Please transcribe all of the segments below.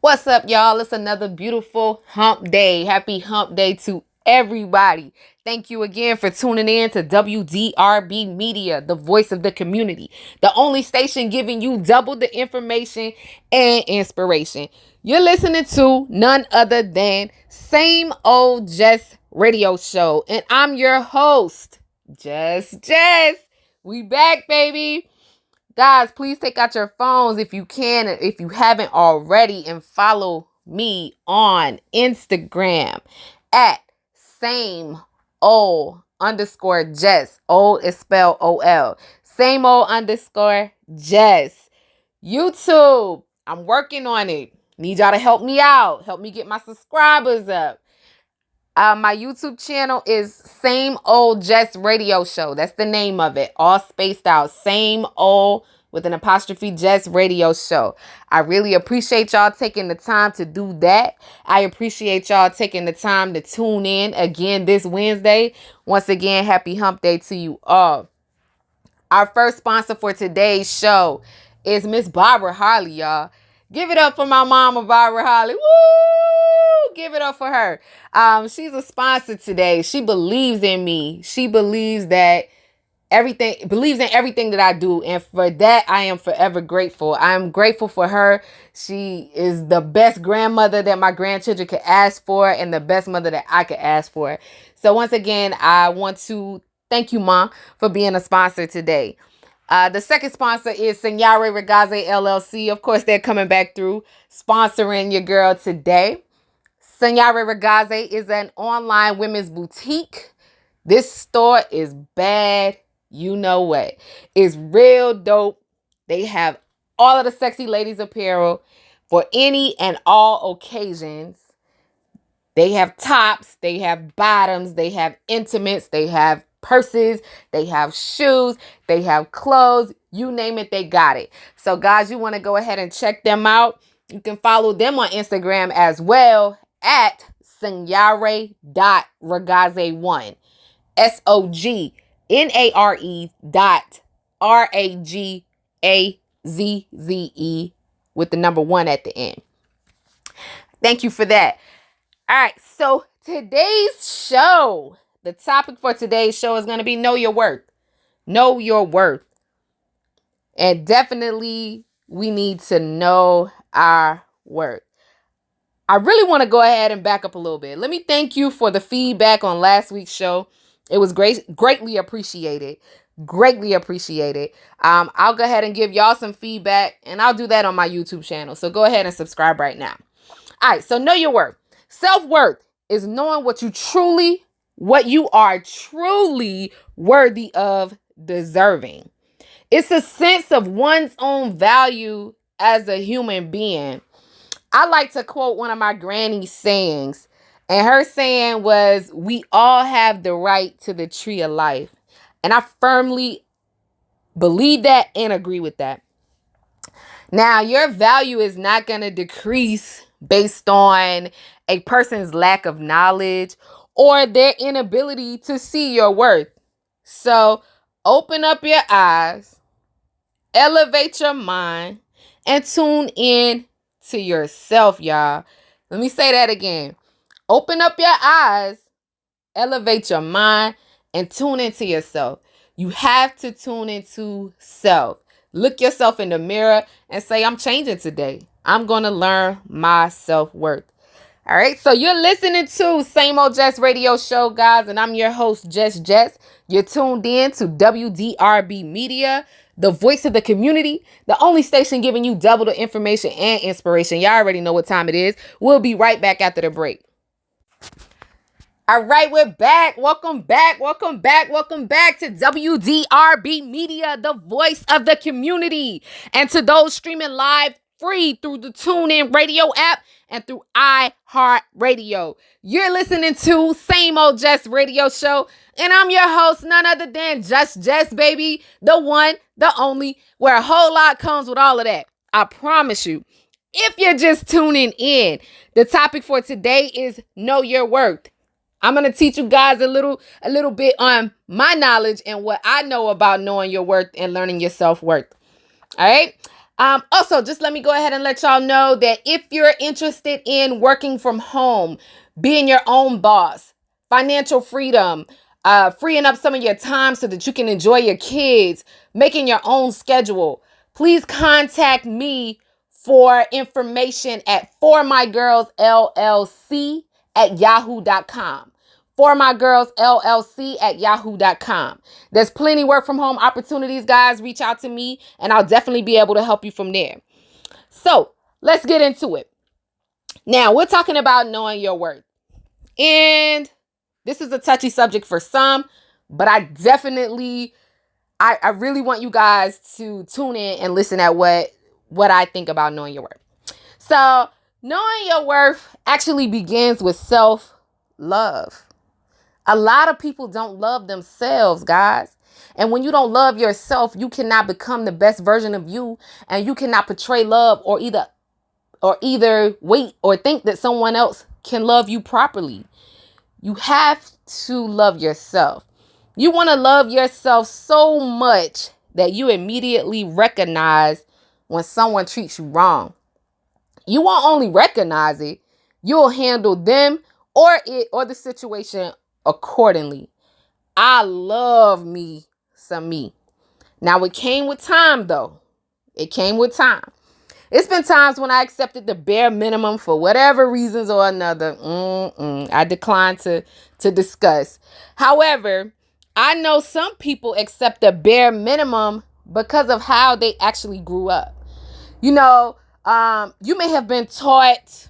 What's up, y'all? It's another beautiful hump day. Happy hump day to everybody. Thank you again for tuning in to WDRB Media, the voice of the community, the only station giving you double the information and inspiration. You're listening to none other than Same Old Jess Radio Show, and I'm your host, Jess. We back, baby. Guys, please take out your phones if you can, if you haven't already, and follow me on Instagram at same old underscore Jess. Old is spelled O-L. Same old underscore Jess. YouTube, I'm working on it. Need y'all to help me out. Help me get my subscribers up. My YouTube channel is Same Old Jess Radio Show. That's the name of it. All spaced out. Same Old with an apostrophe Jess Radio Show. I really appreciate y'all taking the time to do that. I appreciate y'all taking the time to tune in again this Wednesday. Once again, happy hump day to you all. Our first sponsor for today's show is Miss Barbara Harley, y'all. Give it up for my mama, Barbara Harley. Woo! Give it up for her. She's a sponsor today. She believes in me. She believes in everything that I do. And for that, I am forever grateful. I am grateful for her. She is the best grandmother that my grandchildren could ask for and the best mother that I could ask for. So once again, I want to thank you, Mom, for being a sponsor today. The second sponsor is Senyare Regaze LLC. Of course, they're coming back through sponsoring your girl today. Senyare Regaze is an online women's boutique. This store is bad. You know what? It's real dope. They have all of the sexy ladies apparel for any and all occasions. They have tops, they have bottoms, they have intimates, they have purses, they have shoes, they have clothes, you name it, they got it. So guys, you want to go ahead and check them out. You can follow them on Instagram as well at Sognare.Regaze1. SOGNARE.RAGAZZE with the number 1 at the end. Thank you for that. All right, so today's show, the topic for today's show is going to be know your worth. Know your worth. And definitely we need to know our worth. I really want to go ahead and back up a little bit. Let me thank you for the feedback on last week's show. It was greatly appreciated. Greatly appreciated. I'll go ahead and give y'all some feedback, and I'll do that on my YouTube channel. So go ahead and subscribe right now. All right, so know your worth. Self-worth is knowing what you are truly worthy of deserving. It's a sense of one's own value as a human being. I like to quote one of my granny's sayings, and her saying was, "We all have the right to the tree of life." And I firmly believe that and agree with that. Now, your value is not going to decrease based on a person's lack of knowledge or their inability to see your worth. So open up your eyes, elevate your mind, and tune in to yourself, y'all. Let me say that again. Open up your eyes, elevate your mind, and tune into yourself. You have to tune into self. Look yourself in the mirror and say, I'm changing today. I'm going to learn my self-worth. All right, so you're listening to Same Old Jess Radio Show, guys, and I'm your host, Jess. You're tuned in to WDRB Media, the voice of the community, the only station giving you double the information and inspiration. Y'all already know what time it is. We'll be right back after the break. All right, we're back. Welcome back to WDRB Media, the voice of the community. And to those streaming live free through the TuneIn Radio app and through iHeartRadio. You're listening to Same Old Jess Radio Show, and I'm your host, none other than Just Jess, baby, the one, the only, where a whole lot comes with all of that. I promise you. If you're just tuning in, the topic for today is know your worth. I'm going to teach you guys a little bit on my knowledge and what I know about knowing your worth and learning your self-worth. All right. Also, just let me go ahead and let y'all know that if you're interested in working from home, being your own boss, financial freedom, freeing up some of your time so that you can enjoy your kids, making your own schedule, please contact me for information at formygirlsllc@yahoo.com. formygirlsllc@yahoo.com. There's plenty work from home opportunities, guys. Reach out to me and I'll definitely be able to help you from there. So let's get into it. Now, we're talking about knowing your worth. And this is a touchy subject for some, but I really want you guys to tune in and listen at what I think about knowing your worth. So knowing your worth actually begins with self-love. A lot of people don't love themselves, guys. And when you don't love yourself, you cannot become the best version of you, and you cannot portray love or either wait or think that someone else can love you properly. You have to love yourself. You want to love yourself so much that you immediately recognize when someone treats you wrong. You won't only recognize it, you'll handle them or the situation accordingly. I love me some me. Now, it came with time, though. It came with time. It's been times when I accepted the bare minimum for whatever reasons or another. I declined to discuss. However, I know some people accept the bare minimum because of how they actually grew up. You know, you may have been taught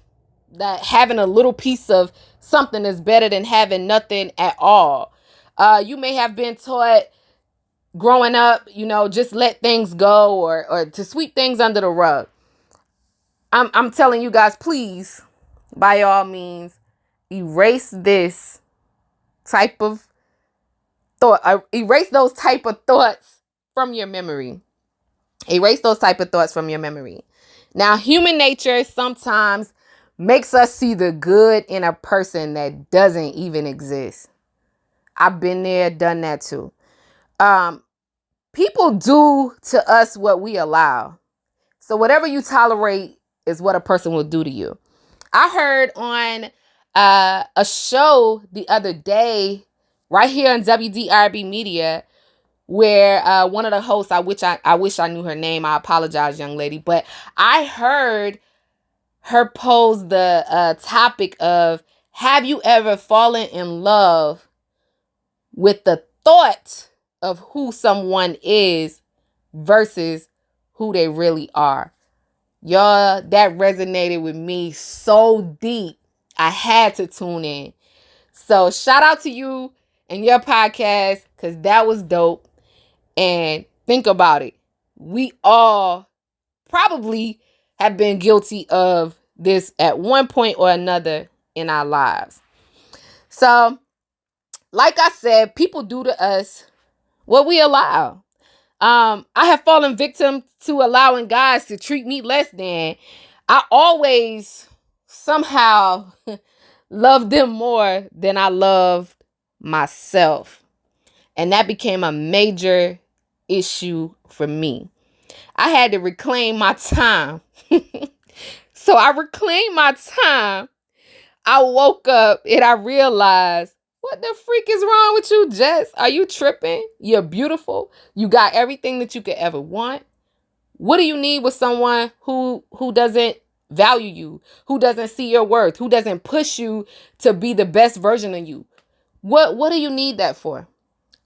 that having a little piece of something is better than having nothing at all. You may have been taught growing up, just let things go or to sweep things under the rug. I'm telling you guys, please, by all means, erase this type of thought. Erase those type of thoughts from your memory. Erase those type of thoughts from your memory. Now, human nature sometimes makes us see the good in a person that doesn't even exist. I've been there, done that too. People do to us what we allow. So whatever you tolerate is what a person will do to you. I heard on a show the other day, right here on WDRB Media, where one of the hosts, I wish I knew her name. I apologize, young lady, but I heard her pose the topic of, have you ever fallen in love with the thought of who someone is versus who they really are? Y'all, that resonated with me so deep. I had to tune in. So shout out to you and your podcast, because that was dope. And think about it. We all probably have been guilty of this at one point or another in our lives. So, like I said, people do to us what we allow. I have fallen victim to allowing guys to treat me less than. I always somehow loved them more than I loved myself. And that became a major issue for me. I had to reclaim my time. So I reclaimed my time. I woke up and I realized, what the freak is wrong with you, Jess? Are you tripping? You're beautiful. You got everything that you could ever want. What do you need with someone who doesn't value you, who doesn't see your worth, who doesn't push you to be the best version of you? What do you need that for?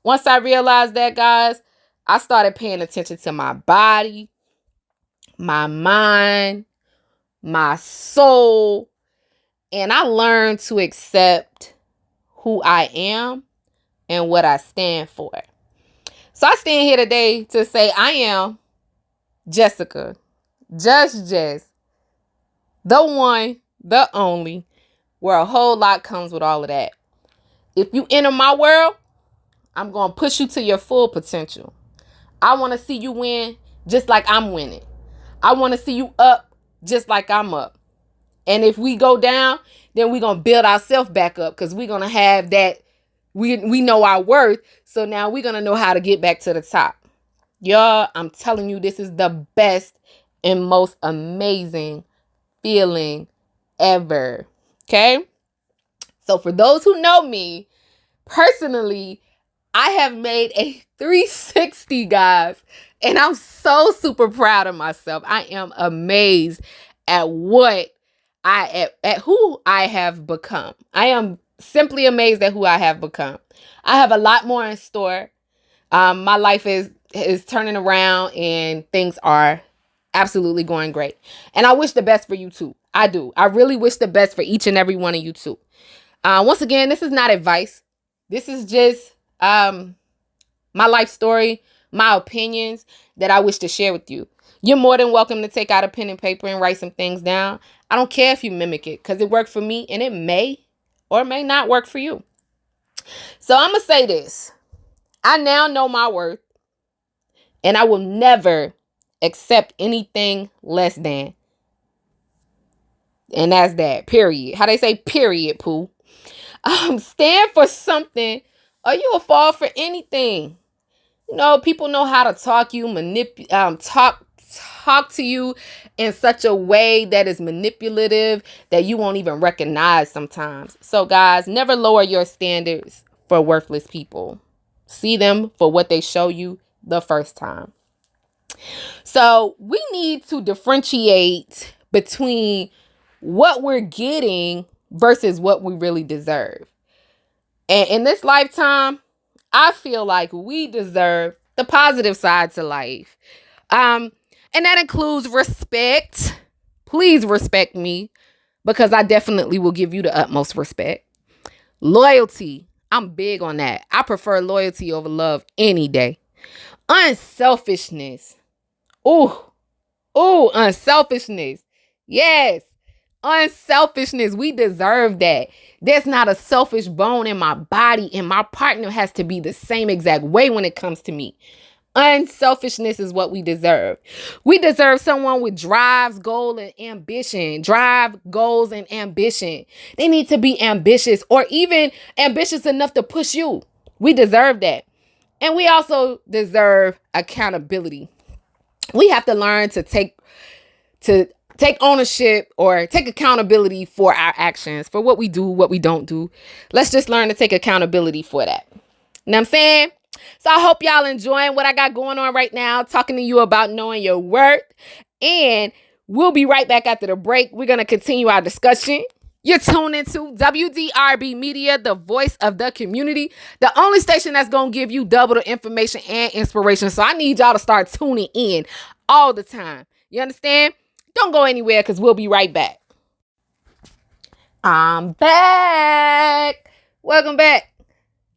Once I realized that, guys, I started paying attention to my body, my mind, my soul, and I learned to accept who I am and what I stand for. So I stand here today to say I am Jessica, just Jess, the one, the only, where a whole lot comes with all of that. If you enter my world, I'm going to push you to your full potential. I want to see you win just like I'm winning. I want to see you up just like I'm up. And if we go down, then we're going to build ourselves back up, because we're going to have that. We know our worth. So now we're going to know how to get back to the top. Y'all, I'm telling you, this is the best and most amazing feeling ever. Okay? So for those who know me personally, I have made a 360, guys, and I'm so super proud of myself. I am amazed at what at who I have become. I am simply amazed at who I have become. I have a lot more in store. My life is turning around and things are absolutely going great. And I wish the best for you too. I do. I really wish the best for each and every one of you too. Once again, this is not advice. This is just my life story, my opinions that I wish to share with you. You're more than welcome to take out a pen and paper and write some things down. I don't care if you mimic it because it worked for me and it may or may not work for you. So I'm going to say this. I now know my worth and I will never accept anything less than. And that's that, period. How they say period, Pooh. Stand for something or you will fall for anything. You know, people know how to talk you, talk to you in such a way that is manipulative that you won't even recognize sometimes. So guys, never lower your standards for worthless people. See them for what they show you the first time. So we need to differentiate between what we're getting versus what we really deserve. And in this lifetime, I feel like we deserve the positive side to life. And that includes respect. Please respect me because I definitely will give you the utmost respect. Loyalty. I'm big on that. I prefer loyalty over love any day. Unselfishness. Unselfishness. Yes. Unselfishness. We deserve that. There's not a selfish bone in my body, and my partner has to be the same exact way when it comes to me. Unselfishness is what we deserve. We deserve someone with goals, and ambition. Drive, goals, and ambition. They need to be ambitious or even ambitious enough to push you. We deserve that. And we also deserve accountability. We have to learn to take ownership or take accountability for our actions, for what we do, what we don't do. Let's just learn to take accountability for that. You know what I'm saying? So I hope y'all enjoying what I got going on right now, talking to you about knowing your worth. And we'll be right back after the break. We're going to continue our discussion. You're tuned into WDRB Media, the voice of the community, the only station that's going to give you double the information and inspiration. So I need y'all to start tuning in all the time. You understand? Don't go anywhere because we'll be right back. I'm back. Welcome back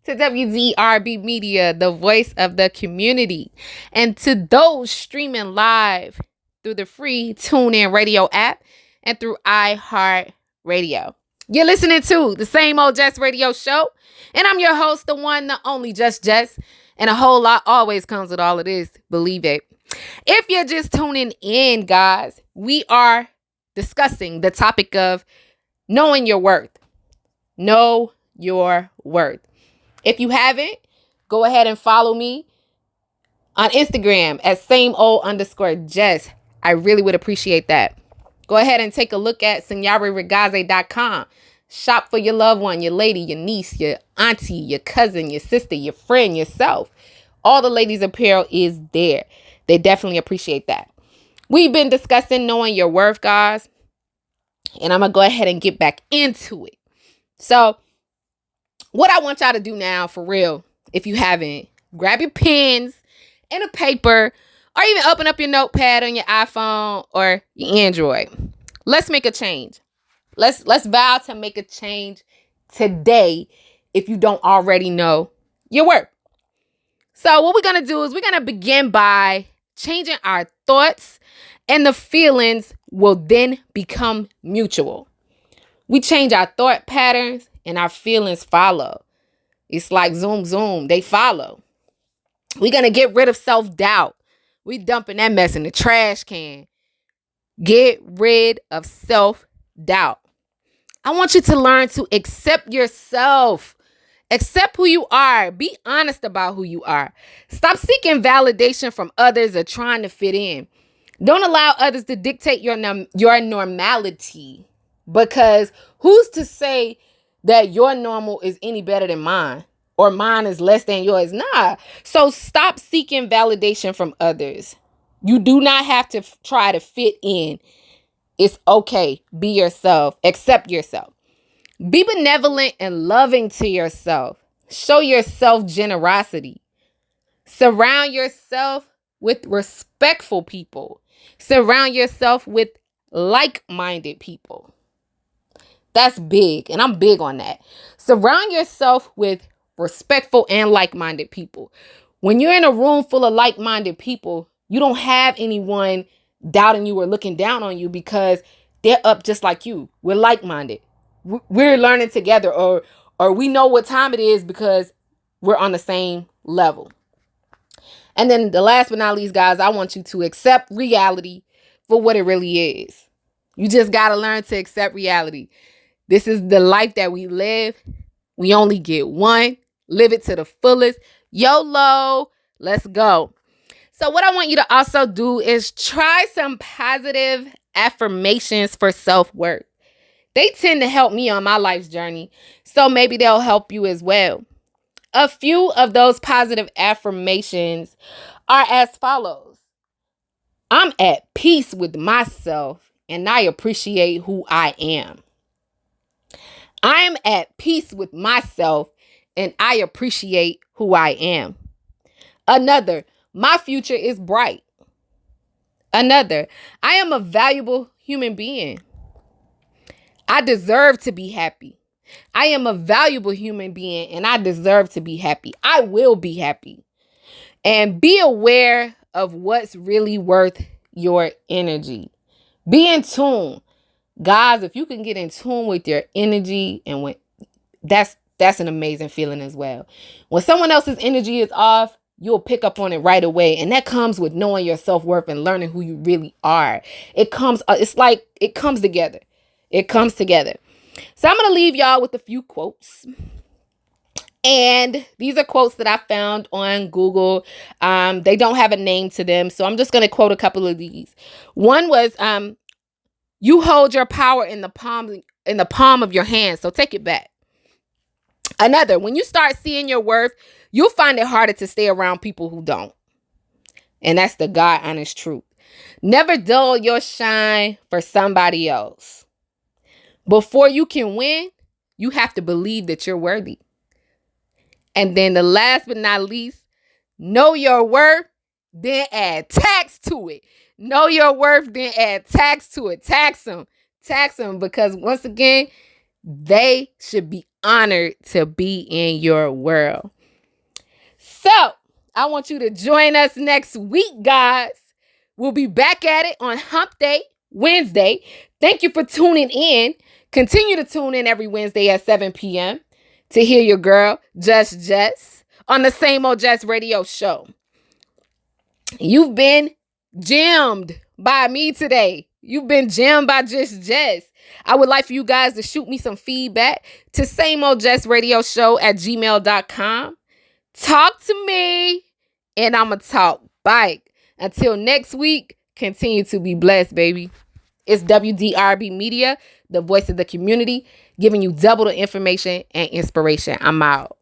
to WDRB Media, the voice of the community. And to those streaming live through the free TuneIn Radio app and through iHeartRadio. You're listening to the Same Old Jess Radio Show. And I'm your host, the one, the only Just Jess. And a whole lot always comes with all of this. Believe it. If you're just tuning in, guys, we are discussing the topic of knowing your worth. Know your worth. If you haven't, go ahead and follow me on Instagram at sameold_Jess. I really would appreciate that. Go ahead and take a look at senyariregaze.com. Shop for your loved one, your lady, your niece, your auntie, your cousin, your sister, your friend, yourself. All the ladies' apparel is there. They definitely appreciate that. We've been discussing knowing your worth, guys. And I'm going to go ahead and get back into it. So, what I want y'all to do now, for real, if you haven't, grab your pens and a paper, or even open up your notepad on your iPhone or your Android. Let's make a change. Let's vow to make a change today if you don't already know your worth. So what we're going to do is we're going to begin by changing our thoughts, and the feelings will then become mutual. We change our thought patterns and our feelings follow. It's like zoom, zoom. They follow. We're going to get rid of self-doubt. We dumping that mess in the trash can. Get rid of self-doubt. I want you to learn to accept yourself. Accept who you are. Be honest about who you are. Stop seeking validation from others or trying to fit in. Don't allow others to dictate your normality, because who's to say that your normal is any better than mine or mine is less than yours? Nah. So stop seeking validation from others. You do not have to try to fit in. It's okay. Be yourself. Accept yourself. Be benevolent and loving to yourself. Show yourself generosity. Surround yourself with respectful people. Surround yourself with like-minded people. That's big, and I'm big on that. Surround yourself with respectful and like-minded people. When you're in a room full of like-minded people, you don't have anyone doubting you or looking down on you, because they're up just like you. We're like-minded. We're learning together, or we know what time it is because we're on the same level. And then the last but not least, guys, I want you to accept reality for what it really is. You just got to learn to accept reality. This is the life that we live. We only get one. Live it to the fullest. YOLO. Let's go. So what I want you to also do is try some positive affirmations for self-worth. They tend to help me on my life's journey, so maybe they'll help you as well. A few of those positive affirmations are as follows. I'm at peace with myself and I appreciate who I am. I am at peace with myself and I appreciate who I am. Another, my future is bright. Another, I am a valuable human being. I deserve to be happy. I am a valuable human being and I deserve to be happy. I will be happy. And be aware of what's really worth your energy. Be in tune. Guys, if you can get in tune with your energy, and when that's an amazing feeling as well. When someone else's energy is off, you'll pick up on it right away. And that comes with knowing your self-worth and learning who you really are. It's like it comes together. It comes together. So I'm going to leave y'all with a few quotes. And these are quotes that I found on Google. They don't have a name to them, so I'm just going to quote a couple of these. One was, you hold your power in the palm of your hand, so take it back. Another, when you start seeing your worth, you'll find it harder to stay around people who don't. And that's the God honest truth. Never dull your shine for somebody else. Before you can win, you have to believe that you're worthy. And then the last but not least, know your worth, then add tax to it. Know your worth, then add tax to it. Tax them. Tax them, because once again, they should be honored to be in your world. So I want you to join us next week, guys. We'll be back at it on Hump Day, Wednesday. Thank you for tuning in. Continue to tune in every Wednesday at 7 p.m. to hear your girl, Just Jess, on the Same Old Jess radio show. You've been gemmed by me today. You've been gemmed by Just Jess. I would like for you guys to shoot me some feedback to sameoldjessradioshow@gmail.com. Talk to me, and I'm going to talk back. Until next week, continue to be blessed, baby. It's WDRB Media, the voice of the community, giving you double the information and inspiration. I'm out.